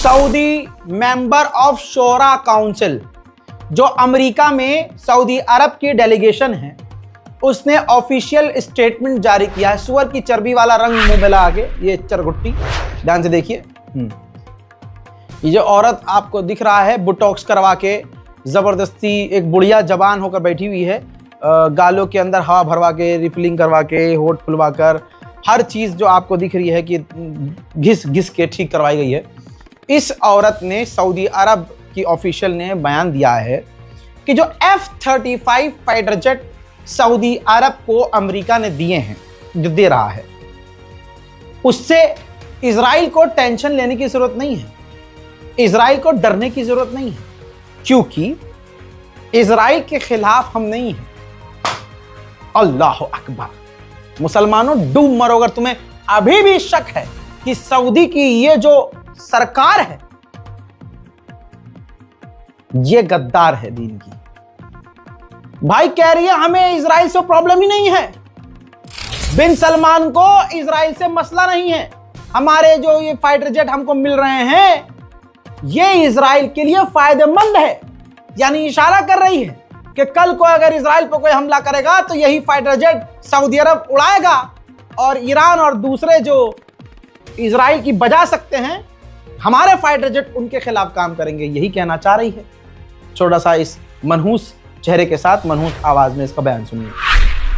Saudi member of शोरा council, जो America में Saudi अरब की डेलीगेशन है, उसने ऑफिशियल स्टेटमेंट जारी किया है। सुअर की चर्बी वाला रंग मुंह में लगा के, ये चरगुट्टी, ध्यान से देखिए। ये जो औरत आपको दिख रहा है बोटॉक्स करवा के जबरदस्ती एक बुढ़िया जवान होकर बैठी हुई है, गालों के अंदर हवा भरवा के, रिफिलिंग करवा के, होठ फुलवा कर, हर चीज जो आपको दिख रही है कि घिस घिस के ठीक करवाई गई है। इस औरत ने, सऊदी अरब की ऑफिशियल ने बयान दिया है कि जो F-35 फाइटर जेट सऊदी अरब को अमेरिका ने दिए हैं, जो दे रहा है, उससे इजराइल को टेंशन लेने की जरूरत नहीं है, इजराइल को डरने की जरूरत नहीं है, क्योंकि इजराइल के खिलाफ हम नहीं हैं। अल्लाह अकबर। मुसलमानों डूब मरो अगर तुम्हें अभी भी शक है कि सऊदी की ये जो सरकार है ये गद्दार है दीन की। भाई कह रही है हमें इजराइल से प्रॉब्लम ही नहीं है, बिन सलमान को इजराइल से मसला नहीं है, हमारे जो ये फाइटर जेट हमको मिल रहे हैं ये इजराइल के लिए फायदेमंद है। यानी इशारा कर रही है कि कल को अगर इजराइल पर कोई हमला करेगा तो यही फाइटर जेट सऊदी अरब उड़ाएगा और ईरान और दूसरे जो इजराइल की बजा सकते हैं, हमारे फाइटर जेट उनके खिलाफ काम करेंगे, यही कहना चाह रही है। छोटा सा इस मनहूस चेहरे के साथ मनहूस आवाज में इसका बयान सुनिए।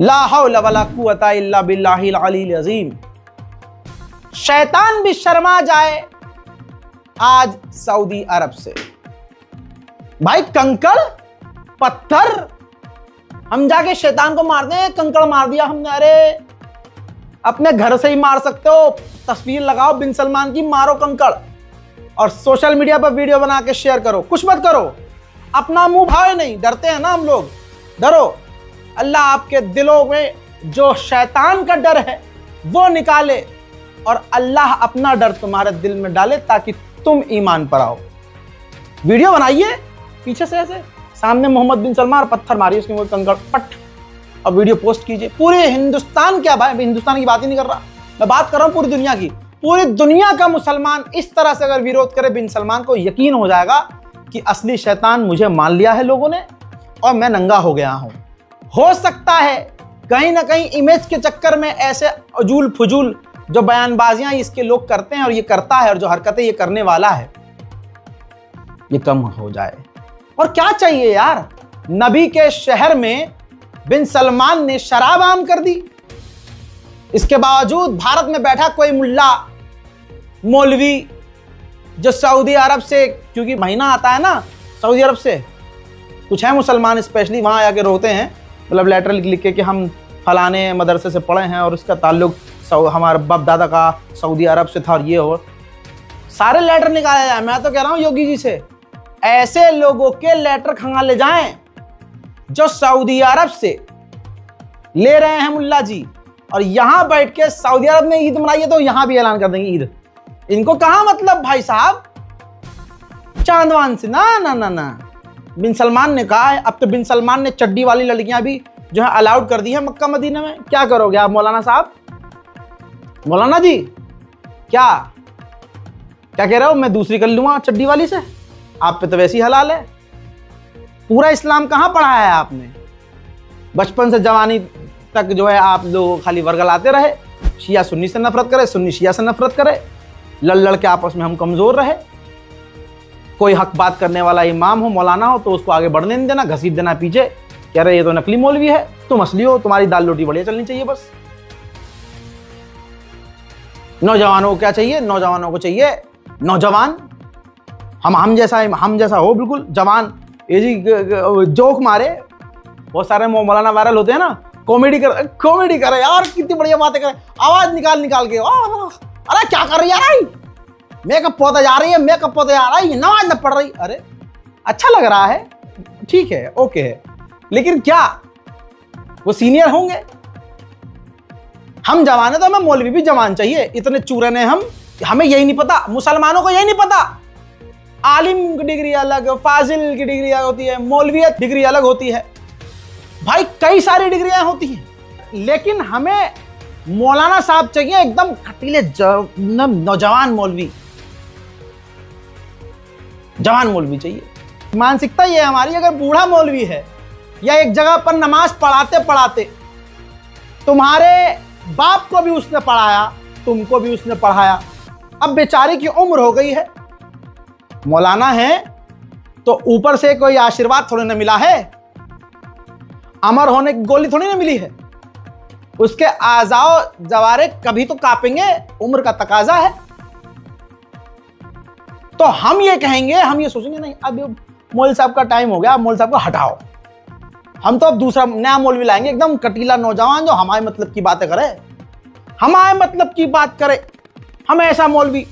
ला हौला वला कुव्वता इल्ला बिल्लाहिल अलील अज़ीम। शैतान भी शर्मा जाए आज सऊदी अरब से। भाई कंकड़ पत्थर हम जाके शैतान को मारते हैं, कंकड़ मार दिया हमने, अरे अपने घर से ही मार सकते हो, तस्वीर लगाओ बिन सलमान की, मारो कंकड़ और सोशल मीडिया पर वीडियो बना के शेयर करो, कुछ मत करो, अपना मुंह भावे नहीं, डरते हैं ना हम लोग, डरो। अल्लाह आपके दिलों में जो शैतान का डर है वो निकाले और अल्लाह अपना डर तुम्हारे दिल में डाले ताकि तुम ईमान पर आओ। वीडियो बनाइए पीछे से ऐसे, सामने मोहम्मद बिन सलमान पत्थर मारिए उसके मुंह कंकड़ पट, और वीडियो पोस्ट कीजिए। पूरे हिंदुस्तान, क्या भाई हिंदुस्तान की बात ही नहीं कर रहा मैं, बात कर रहा हूं पूरी दुनिया की। पूरी दुनिया का मुसलमान इस तरह से अगर विरोध करे बिन सलमान को, यकीन हो जाएगा कि असली शैतान मुझे मान लिया है लोगों ने और मैं नंगा हो गया हूं। हो सकता है कहीं ना कहीं इमेज के चक्कर में ऐसे अजूल फजूल जो बयानबाजियां इसके लोग करते हैं और ये करता है, और जो हरकतें ये करने वाला है, ये कम हो जाए। और क्या चाहिए यार, नबी के शहर में बिन सलमान ने शराब आम कर दी, इसके बावजूद भारत में बैठा कोई मुल्ला मौलवी जो सऊदी अरब से, क्योंकि महीना आता है ना सऊदी अरब से, कुछ है मुसलमान स्पेशली वहां आके रोते हैं, मतलब लेटर लिख के कि हम फलाने मदरसे से पढ़े हैं और उसका ताल्लुक हमारे बाप दादा का सऊदी अरब से था और ये हो, सारे लेटर निकाले जाए। मैं तो कह रहा हूं योगी जी से, ऐसे लोगों के लेटर खंगाले जाएं जो सऊदी अरब से ले रहे हैं मुल्ला जी, और यहां बैठ के सऊदी अरब में ईद मनाइए तो यहां भी ऐलान कर देंगे ईद। इनको कहां मतलब भाई साहब चांदवान से, ना ना ना ना। बिन सलमान ने कहा है, अब तो बिन सलमान ने चड्डी वाली लड़कियां भी जो है अलाउड कर दी है मक्का मदीना में। क्या करोगे आप मौलाना साहब, मौलाना जी क्या क्या कह रहे हो, मैं दूसरी कर लूंगा चड्डी वाली से, आप पे तो वैसी हलाल है। पूरा इस्लाम कहां पढ़ा है आपने, बचपन से जवानी तक जो है आप लोग खाली वर्गलाते रहे, शिया सुन्नी से नफरत करे, सुन्नी शिया से नफरत करे, लड़ के आपस में हम कमजोर रहे। कोई हक बात करने वाला इमाम हो, मौलाना हो, तो उसको आगे बढ़ने नहीं देना, घसीट देना पीछे, कह रहे ये तो नकली मौलवी है, तुम असली हो, तुम्हारी दाल रोटी बढ़िया चलनी चाहिए बस। नौजवानों को क्या चाहिए, नौजवानों को चाहिए नौजवान, हम जैसा हो बिल्कुल जवान, ये जी जोक मारे। बहुत सारे मौलाना वायरल होते हैं ना, कॉमेडी करे यार, कितनी बढ़िया बातें करे, आवाज निकाल के, अरे क्या कर रही है यार, मेकअप पौधा जा रही है, मेकअप पौधा जा रहा है, ये नमाज न पढ़ रही। अरे अच्छा लग रहा है, ठीक है, ओके है, लेकिन क्या वो सीनियर होंगे? हम जवान है तो हमें मौलवी भी जवान चाहिए। इतने चूरन है हम, हमें यही नहीं पता, मुसलमानों को यही नहीं पता, आलिम की डिग्री अलग, फाजिल की डिग्री अलग होती है, मौलवियत डिग्री अलग होती है। भाई कई सारी डिग्रियां होती हैं, लेकिन हमें मौलाना साहब चाहिए एकदम खटीले नौजवान मौलवी, जवान मौलवी चाहिए। मानसिकता ये है हमारी, अगर बूढ़ा मौलवी है या एक जगह पर नमाज पढ़ाते पढ़ाते तुम्हारे बाप को भी उसने पढ़ाया, तुमको भी उसने पढ़ाया, अब बेचारे की उम्र हो गई है, मौलाना है तो ऊपर से कोई आशीर्वाद थोड़ी ना मिला है, अमर होने की गोली थोड़ी ना मिली है, उसके आजाओ जवारे कभी तो कांपेंगे, उम्र का तकाजा है। तो हम ये कहेंगे, हम ये सोचेंगे नहीं अब मौलवी साहब का टाइम हो गया, मौलवी साहब को हटाओ, हम तो अब दूसरा नया मौलवी लाएंगे, एकदम कटीला नौजवान जो हमारे मतलब की बातें करे, हमारे मतलब की बात करे। हम ऐसा मौलवी,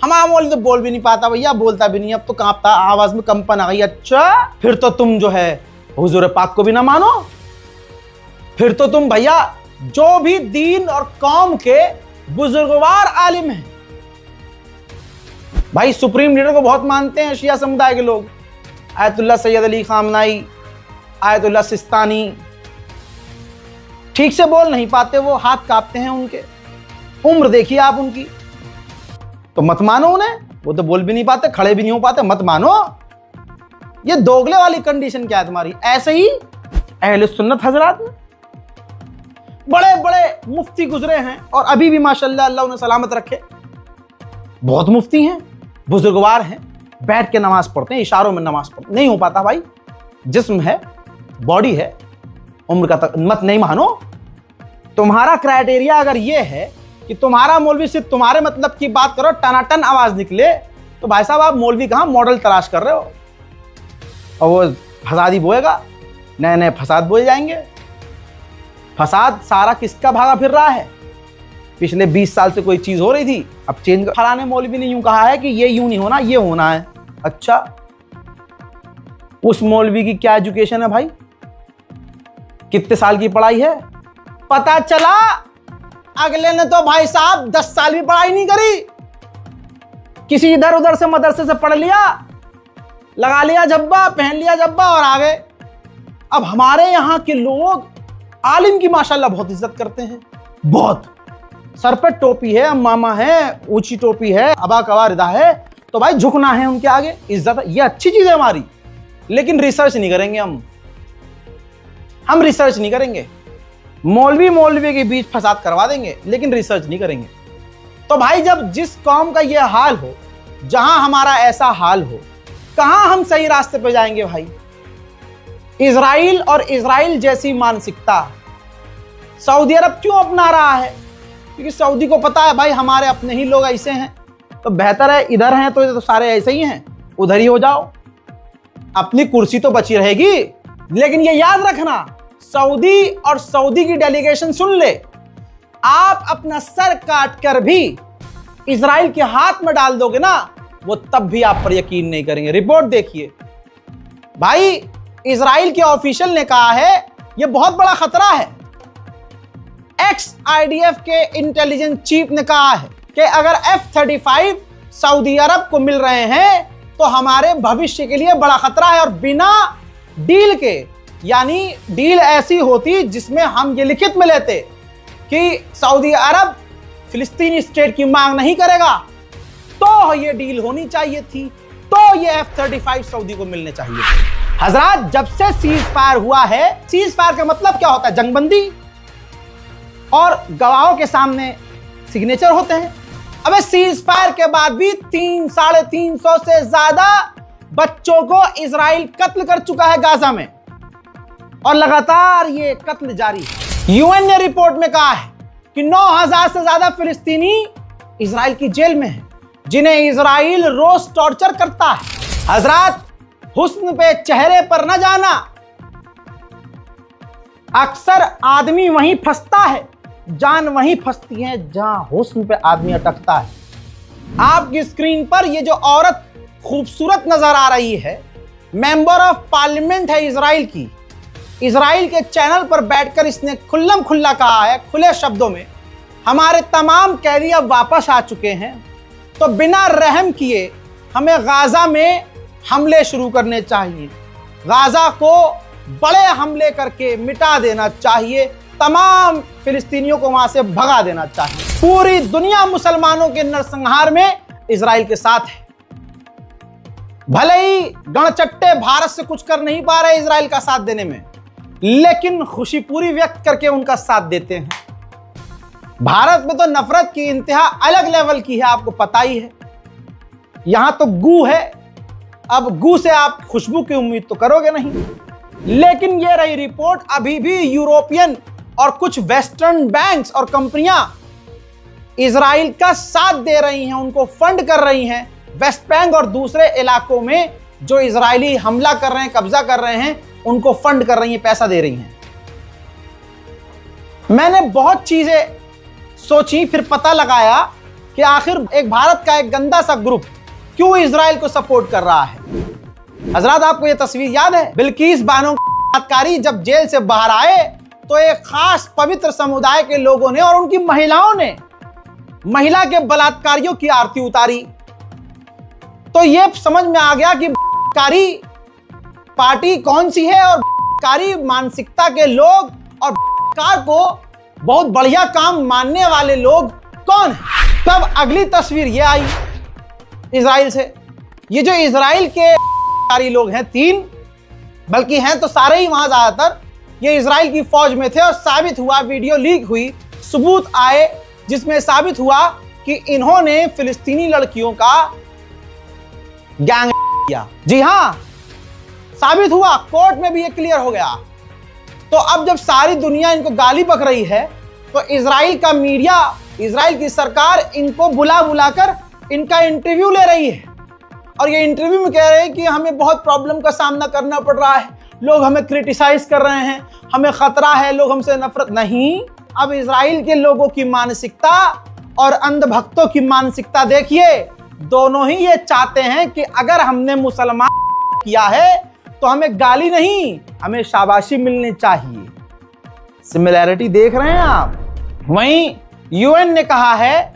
हमारा मौलवी तो बोल भी नहीं पाता भैया, बोलता भी नहीं, अब तो कांपता, आवाज में कंपन आ गई। अच्छा फिर तो तुम जो है हुजूर पाक को भी ना मानो, फिर तो तुम भैया जो भी दीन और कौम के बुजुर्गवार आलिम हैं, भाई सुप्रीम लीडर को बहुत मानते हैं शिया समुदाय के लोग, Ayatollah Syed Ali खामनाई, Ayatollah Sistani, ठीक से बोल नहीं पाते, वो हाथ कांपते हैं उनके, उम्र देखिए आप उनकी, तो मत मानो उन्हें, वो तो बोल भी नहीं पाते, खड़े भी नहीं हो पाते, मत मानो। ये दोगले वाली कंडीशन क्या है तुम्हारी? ऐसे ही अहले सुन्नत हजरात में बड़े बड़े मुफ्ती गुजरे हैं और अभी भी माशाल्लाह अल्लाह उन्हें सलामत रखे, बहुत मुफ्ती हैं, बुजुर्गवार हैं, बैठ के नमाज पढ़ते हैं, इशारों में नमाज पढ़ते, नहीं हो पाता भाई, जिस्म है, बॉडी है, उम्र का मत नहीं मानो। तुम्हारा क्राइटेरिया अगर ये है कि तुम्हारा मौलवी सिर्फ तुम्हारे मतलब की बात करो, टनाटन आवाज निकले, तो भाई साहब आप मौलवी कहां मॉडल तलाश कर रहे हो, और वो फसादी बोएगा, नए नए फसाद बोए जाएंगे। फसाद सारा किसका भागा फिर रहा है? पिछले 20 साल से कोई चीज हो रही थी, अब चेंज। फलाने मौलवी ने यूं कहा है कि ये यूं नहीं होना, ये होना है। अच्छा उस मौलवी की क्या एजुकेशन है भाई, कितने साल की पढ़ाई है? पता चला अगले ने तो भाई साहब 10 साल भी पढ़ाई नहीं करी, किसी इधर उधर से मदरसे से पढ़ लिया, लगा लिया जब्बा, पहन लिया जब्बा और आ गए। अब हमारे यहां के लोग आलिम की माशाल्लाह बहुत इज्जत करते हैं, बहुत, सर पे टोपी है, मामा है, ऊंची टोपी है, अबा कवा रिदा है, तो भाई झुकना है उनके आगे, इज्जत है, ये अच्छी चीज है हमारी, लेकिन रिसर्च नहीं करेंगे हम रिसर्च नहीं करेंगे, मौलवी के बीच फसाद करवा देंगे, लेकिन रिसर्च नहीं करेंगे। तो भाई जब जिस कौम का ये हाल हो, जहां हमारा ऐसा हाल हो, कहां हम सही रास्ते पे जाएंगे भाई? इजराइल और इजराइल जैसी मानसिकता सऊदी अरब क्यों अपना रहा है? क्योंकि सऊदी को पता है भाई हमारे अपने ही लोग ऐसे हैं, तो बेहतर है इधर हैं तो सारे ऐसे ही हैं, उधर ही हो जाओ, अपनी कुर्सी तो बची रहेगी। लेकिन ये याद रखना, सऊदी और सऊदी की डेलीगेशन सुन ले, आप अपना सर काट कर भी इजराइल के हाथ में डाल दोगे ना, वो तब भी आप पर यकीन नहीं करेंगे। रिपोर्ट देखिए भाई, इजराइल के ऑफिशियल ने कहा है यह बहुत बड़ा खतरा है। XIDF के इंटेलिजेंस चीफ ने कहा है कि अगर F-35 सऊदी अरब को मिल रहे हैं तो हमारे भविष्य के लिए बड़ा खतरा है, और बिना डील के, यानी डील ऐसी होती जिसमें हम ये लिखित में लेते कि सऊदी अरब फिलिस्तीनी स्टेट की मांग नहीं करेगा, तो ये डील होनी चाहिए थी, तो ये F-35 सऊदी को मिलने चाहिए। हजरात जब से सीज फायर हुआ है, सीज फायर का मतलब क्या होता है? जंगबंदी, और गवाहों के सामने सिग्नेचर होते हैं। अबे सीज फायर के बाद भी 300-350 से ज्यादा बच्चों को इजराइल कत्ल कर चुका है गाजा में, और लगातार ये कत्ल जारी है। यूएन ने रिपोर्ट में कहा है कि 9000 से ज्यादा फिलिस्तीनी इजराइल की जेल में हैं, जिन्हें इजराइल रोज टॉर्चर करता है। हजरात हुस्न पे चेहरे पर न जाना, अक्सर आदमी वहीं फंसता है, जान वहीं फंसती है जहां हुस्न पे आदमी अटकता है। आपकी स्क्रीन पर ये जो औरत खूबसूरत नजर आ रही है, मेंबर ऑफ पार्लियामेंट है इजराइल की। इजराइल के चैनल पर बैठकर इसने खुल्लम खुल्ला कहा है, खुले शब्दों में, हमारे तमाम कैदी अब वापस आ चुके हैं, तो बिना रहम किए हमें गाजा में हमले शुरू करने चाहिए। गाजा को बड़े हमले करके मिटा देना चाहिए, तमाम फिलिस्तीनियों को वहां से भगा देना चाहिए। पूरी दुनिया मुसलमानों के नरसंहार में इजराइल के साथ है। भले ही गणचट्टे भारत से कुछ कर नहीं पा रहे इजराइल का साथ देने में, लेकिन खुशी पूरी व्यक्त करके उनका साथ देते हैं। भारत में तो नफरत की इंतहा अलग लेवल की है, आपको पता ही है। यहां तो गू है, अब गू से आप खुशबू की उम्मीद तो करोगे नहीं। लेकिन यह रही रिपोर्ट, अभी भी यूरोपियन और कुछ वेस्टर्न बैंक्स और कंपनियां इजराइल का साथ दे रही हैं, उनको फंड कर रही हैं। वेस्ट बैंक और दूसरे इलाकों में जो इजरायली हमला कर रहे हैं, कब्जा कर रहे हैं, उनको फंड कर रही हैं, पैसा दे रही हैं। मैंने बहुत चीजें सोची, फिर पता लगाया कि आखिर एक भारत का एक गंदा सा ग्रुप क्यों इजराइल को सपोर्ट कर रहा है। हजरात, आपको यह तस्वीर याद है? बिल्किस बानो बलात्कारी जब जेल से बाहर आए तो एक खास पवित्र समुदाय के लोगों ने और उनकी महिलाओं ने महिला के बलात्कारियों की आरती उतारी। तो यह समझ में आ गया कि बलात्कारी पार्टी कौन सी है और बलात्कारी मानसिकता के लोग और बलात्कार को बहुत बढ़िया काम मानने वाले लोग कौन है। तब अगली तस्वीर ये आई इजराइल से। ये जो इजराइल के लोग हैं, 3 बल्कि हैं तो सारे ही वहां ज्यादातर, ये इजराइल की फौज में थे और साबित हुआ, वीडियो लीक हुई, सबूत आए जिसमें साबित हुआ कि इन्होंने फिलिस्तीनी लड़कियों का गैंग किया। जी हां, साबित हुआ, कोर्ट में भी ये क्लियर हो गया। तो अब जब सारी दुनिया इनको गाली बक रही है तो इजराइल का मीडिया, इजराइल की सरकार इनको बुला बुलाकर इनका इंटरव्यू ले रही है और ये इंटरव्यू में कह रहे हैं कि हमें बहुत प्रॉब्लम का सामना करना पड़ रहा है, लोग हमें क्रिटिसाइज कर रहे हैं, हमें खतरा है, लोग हमसे नफरत। नहीं, अब इजराइल के लोगों की मानसिकता और अंधभक्तों की मानसिकता देखिए। दोनों ही ये चाहते हैं कि अगर हमने मुसलमान किया है तो हमें गाली नहीं, हमें शाबाशी मिलनी चाहिए। सिमिलैरिटी देख रहे हैं आप? वहीं यूएन ने कहा है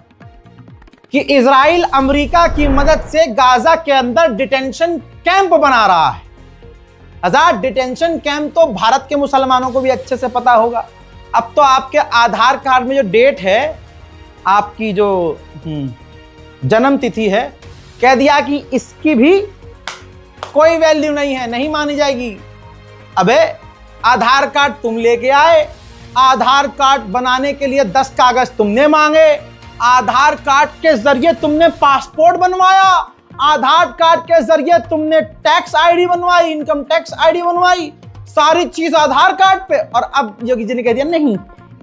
कि इजराइल अमेरिका की मदद से गाजा के अंदर डिटेंशन कैंप बना रहा है। हजार डिटेंशन कैंप तो भारत के मुसलमानों को भी अच्छे से पता होगा। अब तो आपके आधार कार्ड में जो डेट है, आपकी जो जन्म तिथि है, कह दिया कि इसकी भी कोई वैल्यू नहीं है, नहीं मानी जाएगी। अबे आधार कार्ड तुम लेके आए, आधार कार्ड बनाने के लिए 10 कागज तुमने मांगे, आधार कार्ड के जरिए तुमने पासपोर्ट बनवाया, आधार कार्ड के जरिए तुमने टैक्स आईडी बनवाई, इनकम टैक्स आईडी बनवाई, सारी चीज आधार कार्ड पे। और अब योगी जी ने कह दिया नहीं,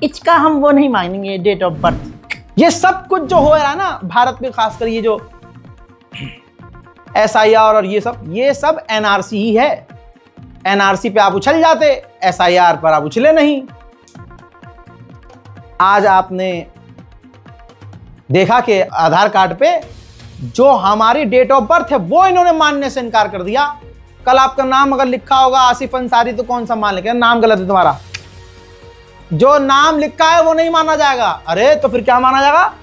इसका हम वो नहीं मानेंगे, डेट ऑफ बर्थ। ये सब कुछ जो हो रहा है ना भारत में, खासकर ये जो SIR और ये सब NRC ही है। NRC पे आप उछल जाते, SIR पर आप उछले नहीं। आज आपने देखा कि आधार कार्ड पे जो हमारी डेट ऑफ बर्थ है वो इन्होंने मानने से इनकार कर दिया। कल आपका नाम अगर लिखा होगा आसिफ अंसारी तो कौन सा मान लेंगे? नाम गलत है तुम्हारा, जो नाम लिखा है वो नहीं माना जाएगा। अरे तो फिर क्या माना जाएगा?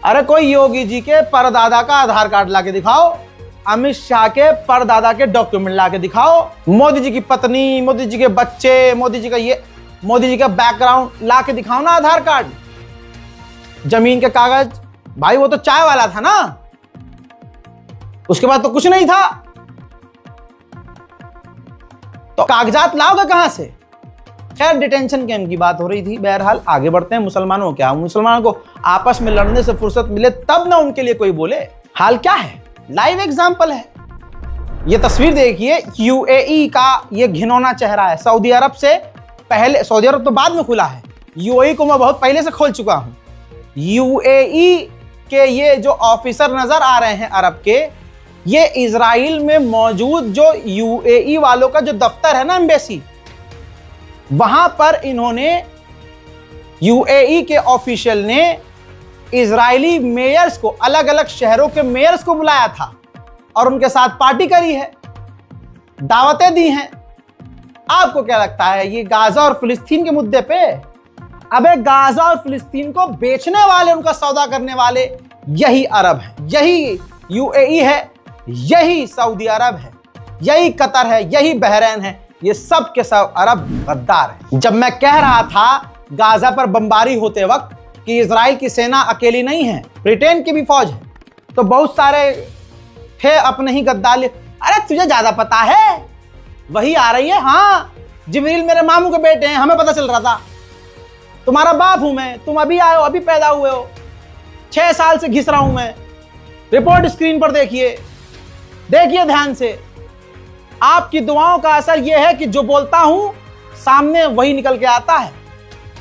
अरे कोई योगी जी के परदादा का आधार कार्ड लाके दिखाओ, अमित शाह के परदादा के डॉक्यूमेंट लाके दिखाओ, मोदी जी की पत्नी, मोदी जी के बच्चे, मोदी जी का ये, मोदी जी का बैकग्राउंड लाके दिखाओ ना आधार कार्ड। जमीन के कागज, भाई वो तो चाय वाला था ना, उसके बाद तो कुछ नहीं था, तो कागजात लाओगे कहां से? खैर, डिटेंशन कैंप की बात हो रही थी। बहरहाल आगे बढ़ते हैं। मुसलमानों क्या, मुसलमानों को आपस में लड़ने से फुर्सत मिले तब ना उनके लिए कोई बोले। हाल क्या है, लाइव एग्जांपल है। ये तस्वीर देखिए, UAE का ये घिनौना चेहरा है। सऊदी अरब से पहले, सऊदी अरब तो बाद में खुला है, UAE को मैं बहुत पहले से खोल चुका हूं। UAE के ये जो ऑफिसर नजर आ रहे हैं अरब के, ये इजराइल में मौजूद जो UAE वालों का जो दफ्तर है ना, एम्बेसी, वहां पर इन्होंने, UAE के ऑफिशियल ने इजरायली मेयर्स को, अलग अलग शहरों के मेयर्स को बुलाया था और उनके साथ पार्टी करी है, दावतें दी हैं। आपको क्या लगता है ये गाजा और फिलिस्तीन के मुद्दे पे? अबे गाजा और फिलिस्तीन को बेचने वाले, उनका सौदा करने वाले यही अरब है, यही यूएई है, यही सऊदी अरब है, यही कतर है, यही बहरैन है। ये सब के सब अरब गद्दार है। जब मैं कह रहा था गाजा पर बमबारी होते वक्त कि इजराइल की सेना अकेली नहीं है, ब्रिटेन की भी फौज है, तो बहुत सारे थे अपने ही गद्दार। अरे तुझे ज्यादा पता है, वही आ रही है। हाँ, जिब्रील मेरे मामू के बेटे हैं, हमें पता चल रहा था। तुम्हारा बाप हूं मैं, तुम अभी आए हो, अभी पैदा हुए हो। 6 साल से घिस रहा हूं मैं। रिपोर्ट स्क्रीन पर देखिए, देखिए ध्यान से। आपकी दुआओं का असर यह है कि जो बोलता हूं सामने वही निकल के आता है।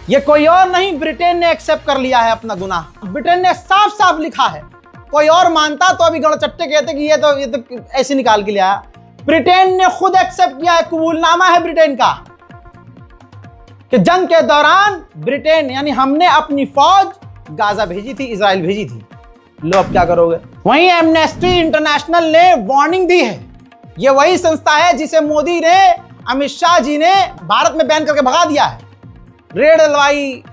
यह कोई और नहीं, ब्रिटेन ने एक्सेप्ट कर लिया है अपना गुनाह। ब्रिटेन ने साफ साफ लिखा है। कोई और मानता तो अभी गणचट्टे कहते कि ये तो ऐसे निकाल के लिया। ब्रिटेन ने खुद एक्सेप्ट किया है, कबूलनामा है ब्रिटेन का कि जंग के दौरान ब्रिटेन यानी हमने अपनी फौज गाजा भेजी थी, इजराइल भेजी थी। लो अब क्या करोगे? वहीं एमनेस्टी इंटरनेशनल ने वार्निंग दी है। ये वही संस्था है जिसे मोदी ने, अमित शाह जी ने भारत में बैन करके भगा दिया है। रेड डलवाई,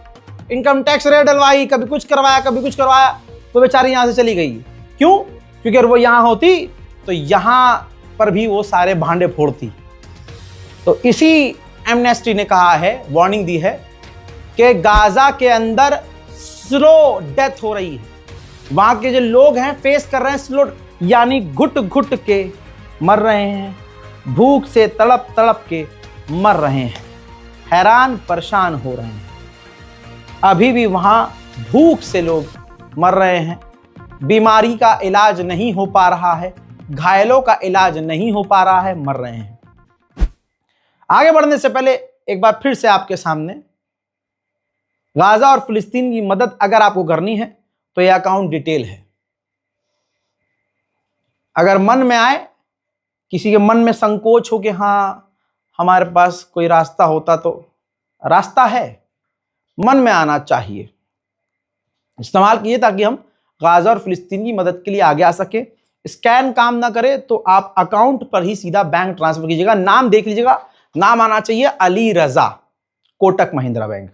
इनकम टैक्स रेड डलवाई, कभी कुछ करवाया, कभी कुछ करवाया, तो बेचारी यहां से चली गई। क्यों? क्योंकि अगर वो यहां होती तो यहां पर भी वो सारे भांडे फोड़ती। तो इसी एमनेस्टी ने कहा है, वार्निंग दी है कि गाजा के अंदर स्लो डेथ हो रही है। वहां के जो लोग हैं फेस कर रहे हैं स्लो, यानी घुट घुट के मर रहे हैं, भूख से तड़प तड़प के मर रहे हैं, हैरान परेशान हो रहे हैं। अभी भी वहां भूख से लोग मर रहे हैं, बीमारी का इलाज नहीं हो पा रहा है, घायलों का इलाज नहीं हो पा रहा है, मर रहे हैं। आगे बढ़ने से पहले एक बार फिर से आपके सामने गाजा और फिलिस्तीन की मदद अगर आपको करनी है तो यह अकाउंट डिटेल है। अगर मन में आए, किसी के मन में संकोच हो कि हाँ हमारे पास कोई रास्ता होता, तो रास्ता है, मन में आना चाहिए। इस्तेमाल कीजिए ताकि हम गाजा और फिलिस्तीन की मदद के लिए आगे आ सके। स्कैन काम ना करे तो आप अकाउंट पर ही सीधा बैंक ट्रांसफर कीजिएगा। नाम देख लीजिएगा, नाम आना चाहिए अली रजा, कोटक महिंद्रा बैंक।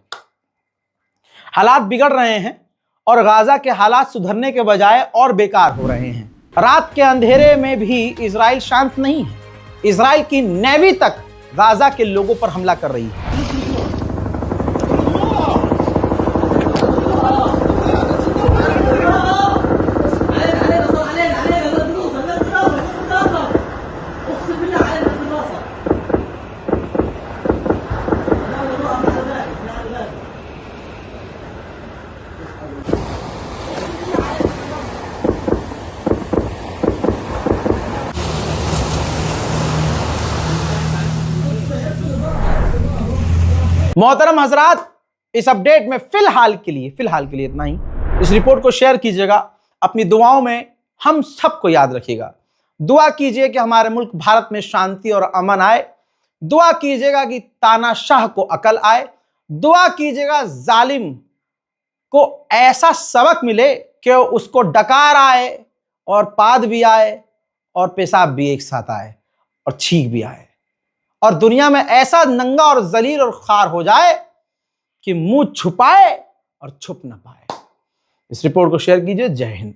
हालात बिगड़ रहे हैं और गाजा के हालात सुधरने के बजाय और बेकार हो रहे हैं। रात के अंधेरे में भी इजराइल शांत नहीं है। इजराइल की नेवी तक गाजा के लोगों पर हमला कर रही है। मोहतरम हजरात, इस अपडेट में फिलहाल के लिए इतना ही। इस रिपोर्ट को शेयर कीजिएगा, अपनी दुआओं में हम सबको याद रखिएगा। दुआ कीजिए कि हमारे मुल्क भारत में शांति और अमन आए। दुआ कीजिएगा कि तानाशाह को अकल आए। दुआ कीजिएगा जालिम को ऐसा सबक मिले कि उसको डकार आए और पाद भी आए और पेशाब भी एक साथ आए और छींक भी आए, और दुनिया में ऐसा नंगा और जलील और खार हो जाए कि मुंह छुपाए और छुप ना पाए। इस रिपोर्ट को शेयर कीजिए। जय हिंद।